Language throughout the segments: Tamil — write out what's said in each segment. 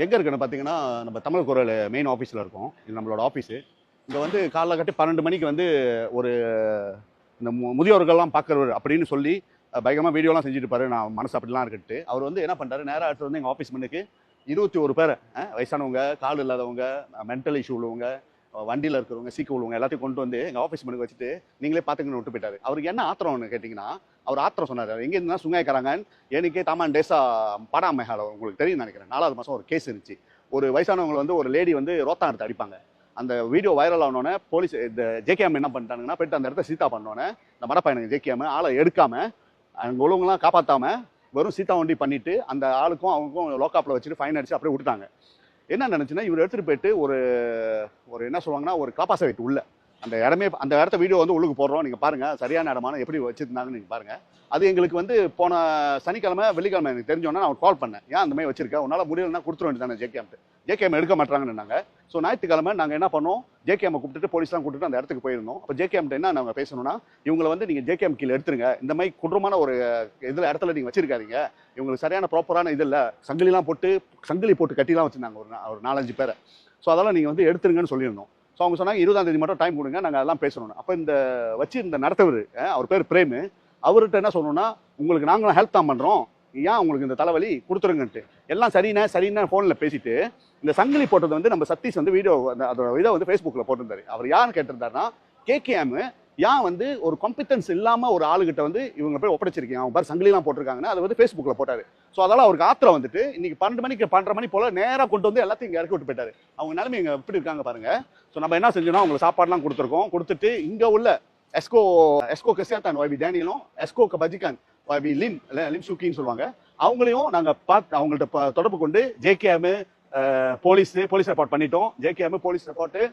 எங்கே இருக்குன்னு பார்த்தீங்கன்னா, நம்ம தமிழ் குரல் மெயின் ஆஃபீஸில் இருக்கோம். இது நம்மளோட ஆஃபீஸு. இங்கே வந்து காலைல கட்டி 12 மணிக்கு வந்து ஒரு இந்த முதியோர்கள்லாம் பார்க்குறவர் அப்படின்னு சொல்லி பயங்கரமாக வீடியோலாம் செஞ்சுட்டு இருப்பாரு. நான் மனசு அப்படிலாம் இருக்கட்டு. அவர் வந்து என்ன பண்ணுறாரு, நேராக எடுத்து வந்து எங்கள் ஆஃபீஸ் முன்னுக்கு 21 பேரை வயசானவங்க, கால் இல்லாதவங்க, மென்டல் இஷ்யூ உள்ளவங்க, வண்டியில் இருக்கிறவங்க, சீக்கு உள்ளவங்க எல்லாத்தையும் கொண்டு வந்து எங்கள் ஆஃபீஸ் முன்னுக்கு வச்சுட்டு நீங்களே பார்த்துக்கன்னு விட்டு போயிட்டாரு. அவருக்கு என்ன ஆத்திரம்னு கேட்டிங்கன்னா, அவர் ஆத்திரம் சொன்னார். எங்கே இருந்தால் சுங்காய்க்காரங்கன்னு எனக்கே தாமான் டேஸா பாடா மெஹால உங்களுக்கு தெரியும் நினைக்கிறேன். 4வது மாதம் ஒரு கேஸ் இருந்துச்சு. ஒரு வயசானவங்க வந்து ஒரு லேடி வந்து ரோத்தான் எடுத்து அடிப்பாங்க. அந்த வீடியோ வைரல் ஆனோடனே போலீஸ் இந்த ஜேகேஎம் என்ன பண்ணிட்டாங்கன்னா, போயிட்டு அந்த இடத்த சீதா பண்ணோன்னே இந்த மடப்பையனுங்க ஜேகேஎம் ஆளை எடுக்காமல் அங்கே உள்ளவங்களாம் காப்பாற்றாமல் வெறும் சீதா வண்டி பண்ணிவிட்டு அந்த ஆளுக்கும் அவங்களுக்கும் லோக்காப்பில் வச்சுட்டு ஃபைன் அடிச்சு அப்படியே விட்டுட்டாங்க. என்ன நினச்சுன்னா, இவர் எடுத்துகிட்டு போயிட்டு ஒரு ஒரு என்ன சொல்லுவாங்கன்னா, ஒரு காப்பாச வைட்டு உள்ள அந்த இடமே அந்த இடத்த வீடியோ வந்து உள்ளுக்கு போடுறோம். நீங்கள் பாருங்கள் சரியான இடமான எப்படி வச்சுருந்தாங்கன்னு நீங்கள் பாருங்கள். அது எங்களுக்கு வந்து போன சனிக்கிழமை வெள்ளிக்கிழமை எனக்கு தெரிஞ்சோன்னா நான் கால் பண்ணேன். ஏன் அந்த மாதிரி வச்சிருக்கேன், உன்னால் முடியலன்னா கொடுத்துட வேண்டியதானே ஜேகேஎம் எடுக்க மாட்டாங்கன்னு நாங்கள். ஸோ ஞாயிற்றுக்கிழமை நாங்கள் என்ன பண்ணோம், ஜேகேஎம் கூப்பிட்டு போலீஸ்லாம் கூப்பிட்டு அந்த இடத்துக்கு போயிருந்தோம். அப்போ ஜேகேஎம் என்ன நாங்கள் பேசணும்னா, இவங்களை வந்து நீங்கள் ஜேகேஎம் கீழே எடுத்துருங்க, இந்த மாதிரி குற்றமான ஒரு இதில் இடத்துல நீங்கள் வச்சிருக்காதீங்க, இவங்களுக்கு சரியான ப்ராப்பரான இது இல்லை, சங்கிலிலாம் போட்டு சங்கிலி போட்டு கட்டிலாம் வச்சுருந்தாங்க ஒரு 4-5 பேரை. ஸோ அதெல்லாம் நீங்கள் வந்து எடுத்துருங்கன்னு சொல்லியிருந்தோம். ஸோ அவங்க சொன்னாங்க 20ஆம் தேதி மட்டும் டைம் கொடுங்க, நாங்கள் அதெல்லாம் பேசணும். அப்போ இந்த வச்சு இந்த நடத்தவர் அவர் பேர் பிரேமு, அவர்கிட்ட என்ன சொல்லணும்னா, உங்களுக்கு நாங்களும் ஹெல்ப் தான் பண்ணுறோம், ஏன் உங்களுக்கு இந்த தலைவலி கொடுத்துருங்கன்ட்டு எல்லாம் சரிண்ணே ஃபோனில் பேசிட்டு இந்த சங்கிலி போட்டது வந்து நம்ம சதீஷ் வந்து வீடியோ அதோட இதை வந்து ஃபேஸ்புக்கில் போட்டிருந்தாரு. அவர் யாருன்னு கேட்டிருந்தாருன்னா, கேகேஎம் ஏன் வந்து ஒரு காம்பிட்டன்ஸ் இல்லாமல் ஒரு ஆளுகிட்ட வந்து இவங்க போய் ஒப்படைச்சிருக்கீங்க, அவங்க பாரு சங்கிலிலாம் போட்டிருக்காங்கன்னா அதை வந்து ஃபேஸ்புக்கில் போட்டார். ஸோ அதெல்லாம் அவருக்கு ஆத்திரம் வந்துட்டு இன்னைக்கு 12 மணிக்கு 12:30 மணி போல் நேராக கொண்டு வந்து எல்லாத்தையும் இங்கே இறக்கி விட்டு போயிட்டாரு. அவங்க நிலைமை இங்கே எப்படி இருக்காங்க பாருங்க. ஸோ நம்ம என்ன செஞ்சோம்னா, அவங்களுக்கு சாப்பாடுலாம் கொடுத்துட்டு இங்கே உள்ள எஸ்கோ கெசியாத்தான் வாய்பி டேனியலும் எஸ்கோ கபஜிகான் வாய்பி லிம் சுக்கின்னு சொல்லுவாங்க. அவங்களையும் நாங்கள் பார்த்து அவங்கள்ட்ட தொடர்பு கொண்டு ஜேகேஎம் போலீஸ் ரிப்போர்ட் பண்ணிட்டோம். ஜேகேஎம் போலீஸ் ரிப்போர்ட்டு,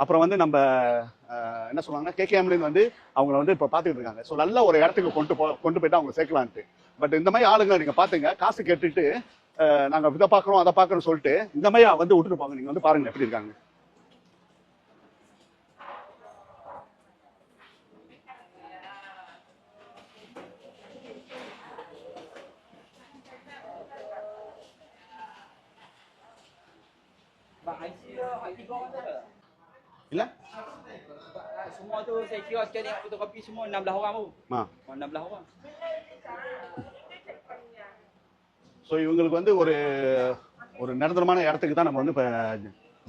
அப்புறம் வந்து நம்ம என்ன சொல்லுவாங்கன்னா கேகேஎம்லேருந்து வந்து அவங்கள வந்து இப்போ பார்த்துக்கிட்டு இருக்காங்க. ஸோ நல்ல ஒரு இடத்துக்கு கொண்டு போயிட்டு அவங்க சேர்க்கலான்ட்டு. பட் இந்த மாதிரி ஆளுங்களை நீங்கள் பார்த்துங்க, காசு கேட்டுட்டு நாங்கள் இதை பார்க்குறோம் அதை பார்க்குறோன்னு சொல்லிட்டு இந்த மாதிரி வந்து விட்டுட்டு போங்க. நீங்கள் வந்து பாருங்க எப்படி இருக்காங்க. இல்ல semua tu saya kira scan fotokopi semua 16 orang tu. 16 orang. So இவங்களுக்கு வந்து ஒரு நிரந்தரமான இடத்துக்கு தான் நம்ம வந்து இப்போ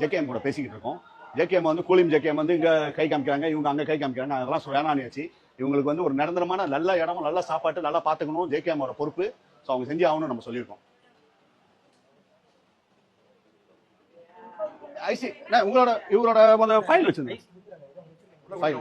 ஜேகேஎம் கூட பேசிக்கிட்டு இருக்கோம். ஜேகேஎம் வந்து கூலிம் ஜேகேஎம் வந்து இங்கே கை காமிக்கிறாங்க, இவங்க அங்கே கை காமிக்கிறாங்க. அதெல்லாம் வேணானியாச்சு. இவங்களுக்கு வந்து ஒரு நிரந்தரமான நல்ல இடமும் நல்ல சாப்பாட்டு நல்லா பார்த்துக்கணும், ஜேகேஎம்மோட பொறுப்பு. ஸோ அவங்க செஞ்சு ஆகணும்னு நம்ம சொல்லியிருக்கோம். ஐசி இவரோட ஃபைல் வச்சிருந்தேன். ஃபைல்